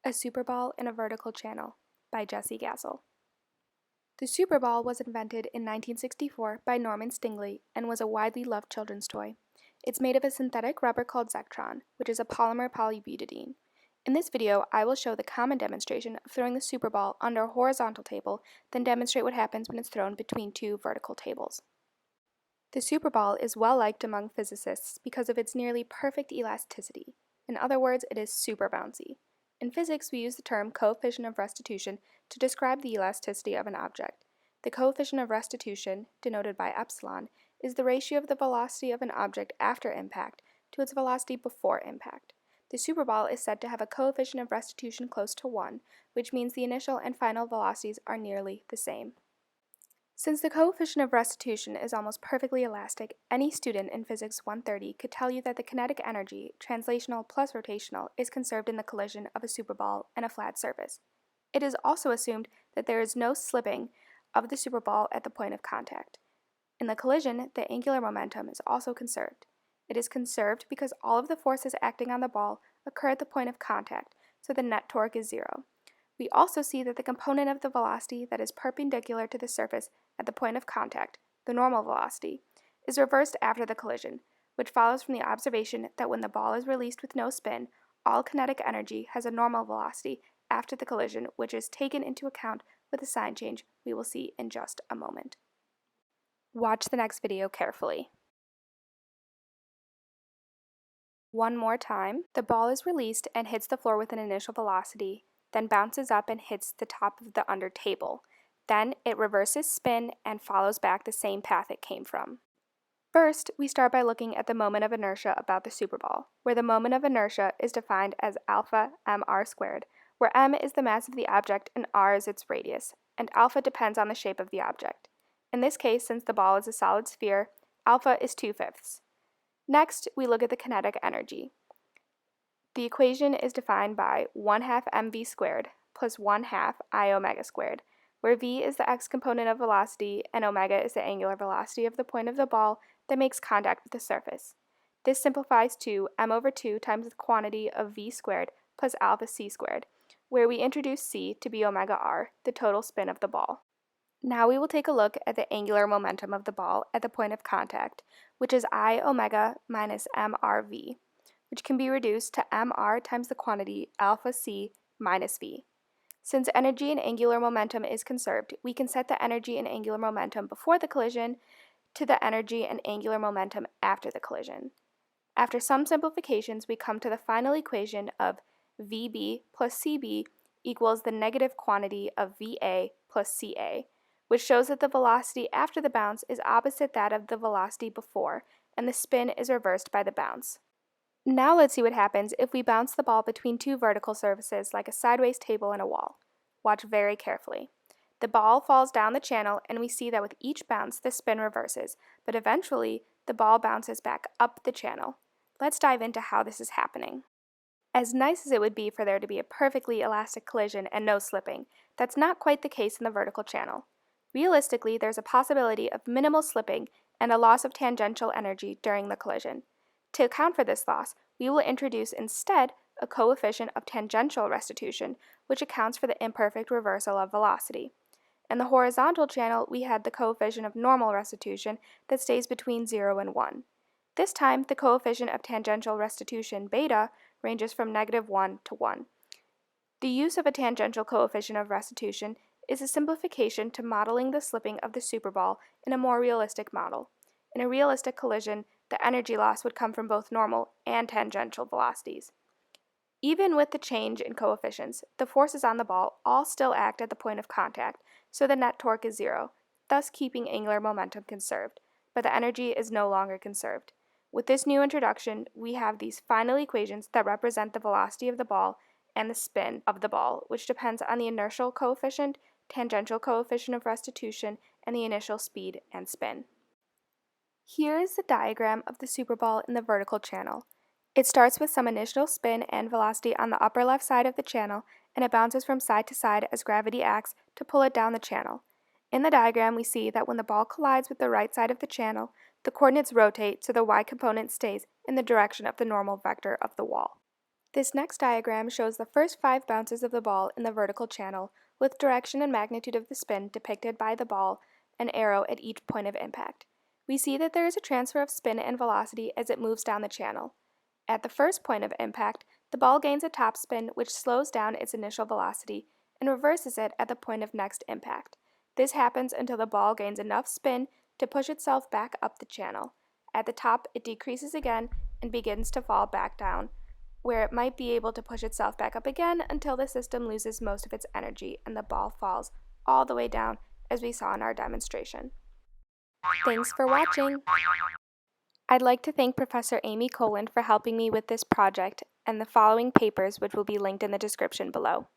A Superball in a Vertical Channel by Jesse Gassel. The Superball was invented in 1964 by Norman Stingley and was a widely loved children's toy. It's made of a synthetic rubber called Zectron, which is a polymer polybutadiene. In this video, I will show the common demonstration of throwing the Superball under a horizontal table, then demonstrate what happens when it's thrown between two vertical tables. The Superball is well liked among physicists because of its nearly perfect elasticity. In other words, it is super bouncy. In physics, we use the term coefficient of restitution to describe the elasticity of an object. The coefficient of restitution, denoted by epsilon, is the ratio of the velocity of an object after impact to its velocity before impact. The Superball is said to have a coefficient of restitution close to 1, which means the initial and final velocities are nearly the same. Since the coefficient of restitution is almost perfectly elastic, any student in Physics 130 could tell you that the kinetic energy, translational plus rotational, is conserved in the collision of a Superball and a flat surface. It is also assumed that there is no slipping of the Superball at the point of contact. In the collision, the angular momentum is also conserved. It is conserved because all of the forces acting on the ball occur at the point of contact, so the net torque is 0. We also see that the component of the velocity that is perpendicular to the surface at the point of contact, the normal velocity, is reversed after the collision, which follows from the observation that when the ball is released with no spin, all kinetic energy has a normal velocity after the collision, which is taken into account with a sign change we will see in just a moment. Watch the next video carefully. One more time, the ball is released and hits the floor with an initial velocity, then bounces up and hits the top of the under table. Then it reverses spin and follows back the same path it came from. First, we start by looking at the moment of inertia about the Superball, where the moment of inertia is defined as alpha mr squared, where m is the mass of the object and r is its radius, and alpha depends on the shape of the object. In this case, since the ball is a solid sphere, alpha is 2/5. Next, we look at the kinetic energy. The equation is defined by 1/2 mv squared plus 1/2 I omega squared, where v is the x component of velocity and omega is the angular velocity of the point of the ball that makes contact with the surface. This simplifies to m/2 times the quantity of v squared plus alpha c squared, where we introduce c to be omega r, the total spin of the ball. Now we will take a look at the angular momentum of the ball at the point of contact, which is I omega minus mrv, which can be reduced to mr times the quantity alpha c minus v. Since energy and angular momentum is conserved, we can set the energy and angular momentum before the collision to the energy and angular momentum after the collision. After some simplifications, we come to the final equation of Vb plus Cb equals the negative quantity of Va plus Ca, which shows that the velocity after the bounce is opposite that of the velocity before, and the spin is reversed by the bounce. Now let's see what happens if we bounce the ball between two vertical surfaces like a sideways table and a wall. Watch very carefully. The ball falls down the channel and we see that with each bounce the spin reverses, but eventually the ball bounces back up the channel. Let's dive into how this is happening. As nice as it would be for there to be a perfectly elastic collision and no slipping, that's not quite the case in the vertical channel. Realistically, there's a possibility of minimal slipping and a loss of tangential energy during the collision. To account for this loss, we will introduce instead a coefficient of tangential restitution, which accounts for the imperfect reversal of velocity. In the horizontal channel, we had the coefficient of normal restitution that stays between 0 and 1. This time, the coefficient of tangential restitution, beta, ranges from -1 to 1. The use of a tangential coefficient of restitution is a simplification to modeling the slipping of the Superball in a more realistic model. In a realistic collision, the energy loss would come from both normal and tangential velocities. Even with the change in coefficients, the forces on the ball all still act at the point of contact, so the net torque is 0, thus keeping angular momentum conserved, but the energy is no longer conserved. With this new introduction, we have these final equations that represent the velocity of the ball and the spin of the ball, which depends on the inertial coefficient, tangential coefficient of restitution, and the initial speed and spin. Here is the diagram of the Superball in the vertical channel. It starts with some initial spin and velocity on the upper left side of the channel, and it bounces from side to side as gravity acts to pull it down the channel. In the diagram, we see that when the ball collides with the right side of the channel, the coordinates rotate so the y component stays in the direction of the normal vector of the wall. This next diagram shows the first 5 bounces of the ball in the vertical channel, with direction and magnitude of the spin depicted by the ball and arrow at each point of impact. We see that there is a transfer of spin and velocity as it moves down the channel. At the first point of impact, the ball gains a topspin which slows down its initial velocity and reverses it at the point of next impact. This happens until the ball gains enough spin to push itself back up the channel. At the top, it decreases again and begins to fall back down, where it might be able to push itself back up again until the system loses most of its energy and the ball falls all the way down, as we saw in our demonstration. Thanks for watching! I'd like to thank Professor Amy Kolan for helping me with this project and the following papers, which will be linked in the description below.